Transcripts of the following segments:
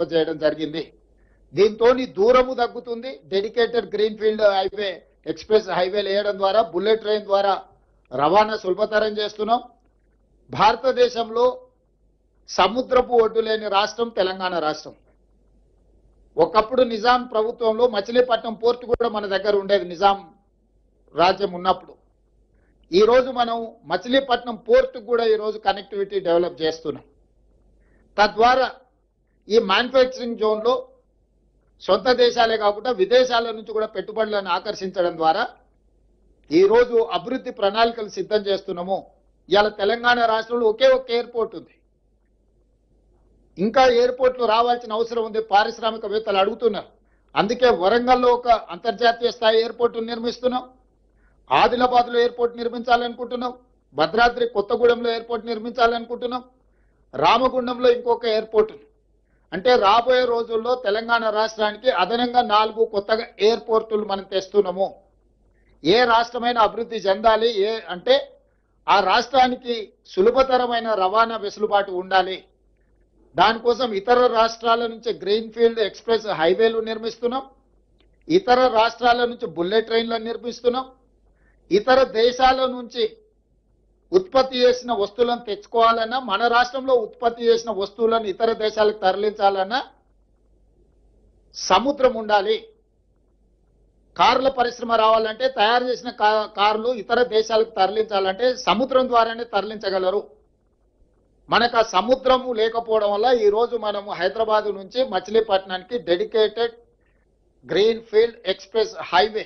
చేయడం జరిగింది. దీంతో దూరము తగ్గుతుంది. Dedicated green field highway, express హైవేలు వేయడం ద్వారా, బుల్లెట్ ట్రైన్ ద్వారా రవాణా సులభతరం చేస్తున్నాం. భారతదేశంలో సముద్రపు ఒడ్డు లేని రాష్ట్రం తెలంగాణ రాష్ట్రం. ఒకప్పుడు నిజాం ప్రభుత్వంలో మచిలీపట్నం పోర్టు కూడా మన దగ్గర ఉండేది, నిజాం రాజ్యం ఉన్నప్పుడు. ఈరోజు మనం మచిలీపట్నం పోర్టు కూడా ఈరోజు కనెక్టివిటీ డెవలప్ చేస్తున్నాం. తద్వారా ఈ మ్యానుఫ్యాక్చరింగ్ జోన్లో సొంత దేశాలే కాకుండా విదేశాల నుంచి కూడా పెట్టుబడులను ఆకర్షించడం ద్వారా ఈరోజు అభివృద్ధి ప్రణాళికలు సిద్ధం చేస్తున్నాము. ఇవాళ తెలంగాణ రాష్ట్రంలో ఒకే ఒక ఎయిర్పోర్ట్ ఉంది. ఇంకా ఎయిర్పోర్ట్లు రావాల్సిన అవసరం ఉంది, పారిశ్రామికవేత్తలు అడుగుతున్నారు. అందుకే వరంగల్లో ఒక అంతర్జాతీయ స్థాయి ఎయిర్పోర్టు నిర్మిస్తున్నాం, ఆదిలాబాద్లో ఎయిర్పోర్ట్ నిర్మించాలనుకుంటున్నాం, భద్రాద్రి కొత్తగూడెంలో ఎయిర్పోర్ట్ నిర్మించాలనుకుంటున్నాం, రామగుండంలో ఇంకొక ఎయిర్పోర్ట్. అంటే రాబోయే రోజుల్లో తెలంగాణ రాష్ట్రానికి అదనంగా 4 కొత్తగా ఎయిర్పోర్టులు మనం తెస్తున్నాము. ఏ రాష్ట్రమైనా అభివృద్ధి చెందాలి అంటే ఆ రాష్ట్రానికి సులభతరమైన రవాణా వెసులుబాటు ఉండాలి. దానికోసం ఇతర రాష్ట్రాల నుంచి గ్రీన్ ఫీల్డ్ ఎక్స్ప్రెస్ హైవేలు నిర్మిస్తున్నాం, ఇతర రాష్ట్రాల నుంచి బుల్లెట్ ట్రైన్లను నిర్మిస్తున్నాం, ఇతర దేశాల నుంచి ఉత్పత్తి చేసిన వస్తువులను తెచ్చుకోవాలన్నా, మన రాష్ట్రంలో ఉత్పత్తి చేసిన వస్తువులను ఇతర దేశాలకు తరలించాలన్నా సముద్రం ఉండాలి. కార్ల పరిశ్రమ రావాలంటే, తయారు చేసిన కార్లు ఇతర దేశాలకు తరలించాలంటే సముద్రం ద్వారానే తరలించగలరు. మనకు ఆ సముద్రము లేకపోవడం వల్ల ఈరోజు మనము హైదరాబాద్ నుంచి మచిలీపట్నానికి dedicated green field express highway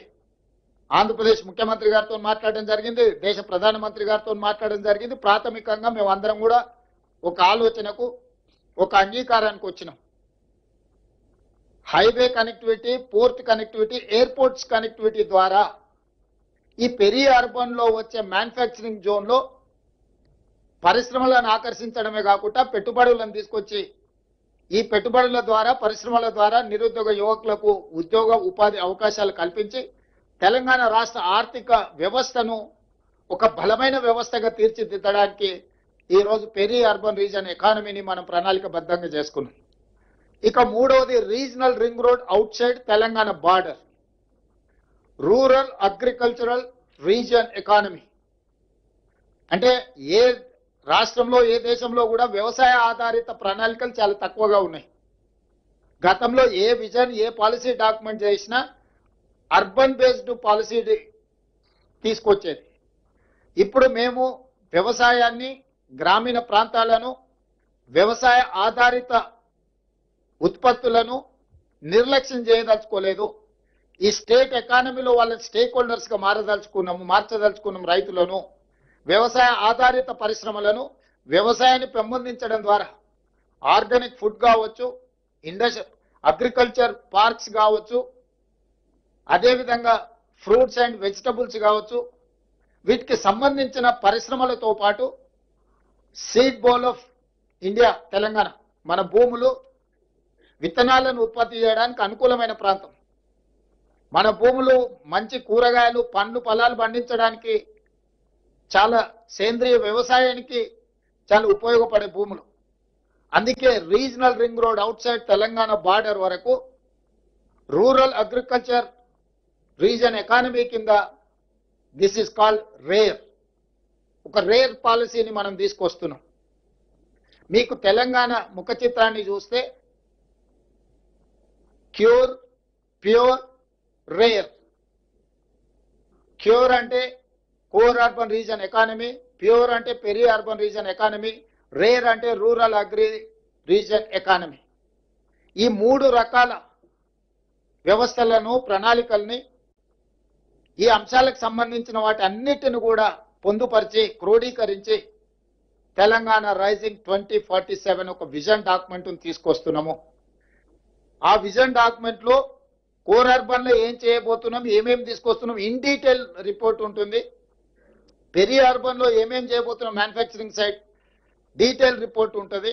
Andhra Pradesh ముఖ్యమంత్రి గారితో మాట్లాడడం జరిగింది, దేశ ప్రధానమంత్రి గారితో మాట్లాడడం జరిగింది. ప్రాథమికంగా మేము అందరం కూడా ఒక ఆలోచనకు, ఒక అంగీకారానికి వచ్చినాం. Highway connectivity, port connectivity, airports connectivity ద్వారా ఈ పెరి అర్బన్ లో వచ్చే మ్యానుఫ్యాక్చరింగ్ జోన్ లో పరిశ్రమలను ఆకర్షించడమే కాకుండా పెట్టుబడులను తీసుకొచ్చి ఈ పెట్టుబడుల ద్వారా, పరిశ్రమల ద్వారా నిరుద్యోగ యువకులకు ఉద్యోగ ఉపాధి అవకాశాలు కల్పించి తెలంగాణ రాష్ట్ర ఆర్థిక వ్యవస్థను ఒక బలమైన వ్యవస్థగా తీర్చిదిద్దడానికి ఈరోజు పెరి అర్బన్ రీజన్ ఎకానమీని మనం ప్రణాళికబద్ధంగా చేసుకున్నాం. ఇక మూడవది regional ring road outside Telangana border, rural agricultural reason economy. అంటే ఏ రాష్ట్రంలో, ఏ దేశంలో కూడా వ్యవసాయ ఆధారిత ప్రణాళికలు చాలా తక్కువగా ఉన్నాయి. గతంలో ఏ విజన్, ఏ పాలసీ డాక్యుమెంట్ చేసినా అర్బన్ బేస్డ్ పాలసీ తీసుకొచ్చేది. ఇప్పుడు మేము వ్యవసాయాన్ని, గ్రామీణ ప్రాంతాలను, వ్యవసాయ ఆధారిత ఉత్పత్తులను నిర్లక్ష్యం చేయదలుచుకోలేదు. ఈ స్టేట్ ఎకానమీలో వాళ్ళ స్టేక్ హోల్డర్స్గా మార్చదలుచుకున్నాం రైతులను, వ్యవసాయ ఆధారిత పరిశ్రమలను. వ్యవసాయాన్ని పెంపొందించడం ద్వారా ఆర్గానిక్ ఫుడ్ కావచ్చు, అగ్రికల్చర్ పార్క్స్ కావచ్చు, అదేవిధంగా ఫ్రూట్స్ అండ్ వెజిటబుల్స్ కావచ్చు, వీటికి సంబంధించిన పరిశ్రమలతో పాటు seed bowl of India Telangana, మన భూములు విత్తనాలను ఉత్పత్తి చేయడానికి అనుకూలమైన ప్రాంతం. మన భూములు మంచి కూరగాయలు, పండ్లు, ఫలాలు పండించడానికి, చాలా సేంద్రియ వ్యవసాయానికి చాలా ఉపయోగపడే భూములు. అందుకే regional ring road outside Telangana border వరకు రూరల్ అగ్రికల్చర్ రీజన్ ఎకానమీ కింద దిస్ ఈస్ కాల్డ్ రేర్, ఒక రేర్ పాలసీని మనం తీసుకొస్తున్నాం. మీకు తెలంగాణ ముఖ చిత్రాన్ని చూస్తే క్యూర్, ప్యూర్, రేర్. క్యూర్ అంటే core urban region economy, PURE అంటే peri urban region economy, RARE అంటే రూరల్ అగ్రి రీజన్ ఎకానమీ. ఈ 3 రకాల వ్యవస్థలను, ప్రణాళికల్ని, ఈ అంశాలకు సంబంధించిన వాటి అన్నిటిని కూడా పొందుపరిచి, క్రోడీకరించి తెలంగాణ రైజింగ్ 2047 ఒక విజన్ డాక్యుమెంట్ను తీసుకొస్తున్నాము. ఆ విజన్ డాక్యుమెంట్ లో కోర్ అర్బన్ లో ఏం చేయబోతున్నాం, ఏమేమి తీసుకొస్తున్నాం, ఇన్ డీటెయిల్ రిపోర్ట్ ఉంటుంది. పెరి అర్బన్ లో ఏమేం చేయబోతున్నాం, మ్యానుఫ్యాక్చరింగ్ సైడ్ డీటెయిల్ రిపోర్ట్ ఉంటుంది.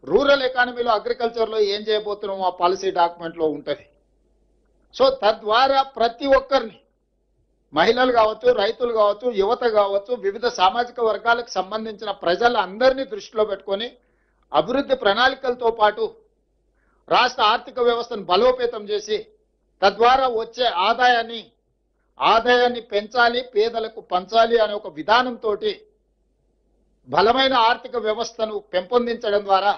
రూరల్ ఎకానమీలో, అగ్రికల్చర్ లో ఏం చేయబోతున్నాం ఆ పాలసీ డాక్యుమెంట్ లో ఉంటుంది. సో తద్వారా ప్రతి ఒక్కరిని, మహిళలు కావచ్చు, రైతులు కావచ్చు, యువత కావచ్చు, వివిధ సామాజిక వర్గాలకు సంబంధించిన ప్రజలందరినీ దృష్టిలో పెట్టుకొని అభివృద్ధి ప్రణాళికలతో పాటు రాష్ట్ర ఆర్థిక వ్యవస్థను బలోపేతం చేసి తద్వారా వచ్చే ఆదాయాన్ని పెంచాలి, పేదలకు పంచాలి అనే ఒక విధానంతో బలమైన ఆర్థిక వ్యవస్థను పెంపొందించడం ద్వారా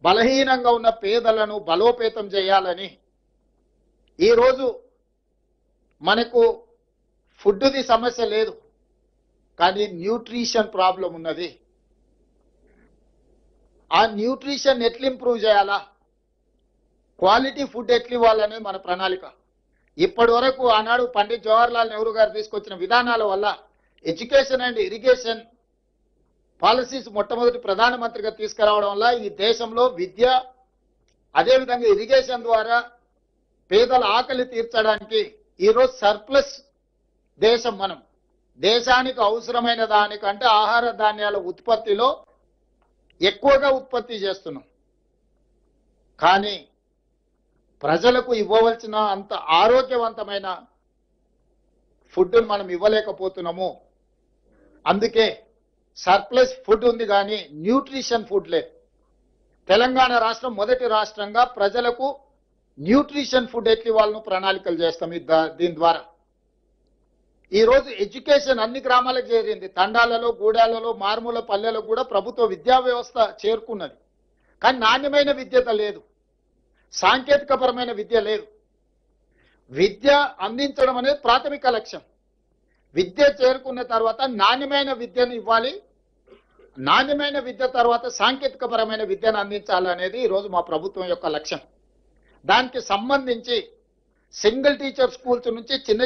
బలహీనంగా ఉన్న పేదలను బలోపేతం చేయాలని ఈరోజు మనకు ఫుడ్ది సమస్య లేదు, కానీ న్యూట్రిషన్ ప్రాబ్లం ఉన్నది. ఆ న్యూట్రిషన్ ఎట్లా ఇంప్రూవ్ చేయాలా, క్వాలిటీ ఫుడ్ ఎట్లా ఇవ్వాలనేది మన ప్రణాళిక. ఇప్పటి వరకు ఆనాడు పండిత్ జవహర్లాల్ నెహ్రూ గారు తీసుకొచ్చిన విధానాల వల్ల ఎడ్యుకేషన్ అండ్ ఇరిగేషన్ పాలసీస్ మొట్టమొదటి ప్రధానమంత్రిగా తీసుకురావడం వల్ల ఈ దేశంలో విద్య అదేవిధంగా ఇరిగేషన్ ద్వారా పేదల ఆకలి తీర్చడానికి ఈరోజు సర్ప్లస్ దేశం. మనం దేశానికి అవసరమైన దానికంటే ఆహార ధాన్యాల ఉత్పత్తిలో ఎక్కువగా ఉత్పత్తి చేస్తున్నాం, కానీ ప్రజలకు ఇవ్వవలసిన అంత ఆరోగ్యవంతమైన ఫుడ్ను మనం ఇవ్వలేకపోతున్నాము. అందుకే సర్ప్లస్ ఫుడ్ ఉంది కానీ న్యూట్రిషన్ ఫుడ్ లేదు. తెలంగాణ రాష్ట్రం మొదటి రాష్ట్రంగా ప్రజలకు న్యూట్రిషన్ ఫుడ్ ఎట్లా ఇవ్వాలను ప్రణాళికలు చేస్తాం. దీని ద్వారా ఈరోజు ఎడ్యుకేషన్ అన్ని గ్రామాలకు చేరింది. తండాలలో, గూడాలలో, మారుమూల పల్లెలకు కూడా ప్రభుత్వ విద్యా వ్యవస్థ చేరుకున్నది. కానీ నాణ్యమైన విద్యత లేదు, సాంకేతికపరమైన విద్య లేదు. విద్య అందించడం అనేది ప్రాథమిక లక్ష్యం. విద్య చేరుకున్న తర్వాత నాణ్యమైన విద్యను ఇవ్వాలి, నాణ్యమైన విద్య తర్వాత సాంకేతికపరమైన విద్యను అందించాలనేది ఈరోజు మా ప్రభుత్వం యొక్క లక్ష్యం. దానికి సంబంధించి సింగిల్ టీచర్ స్కూల్స్ నుంచి చిన్న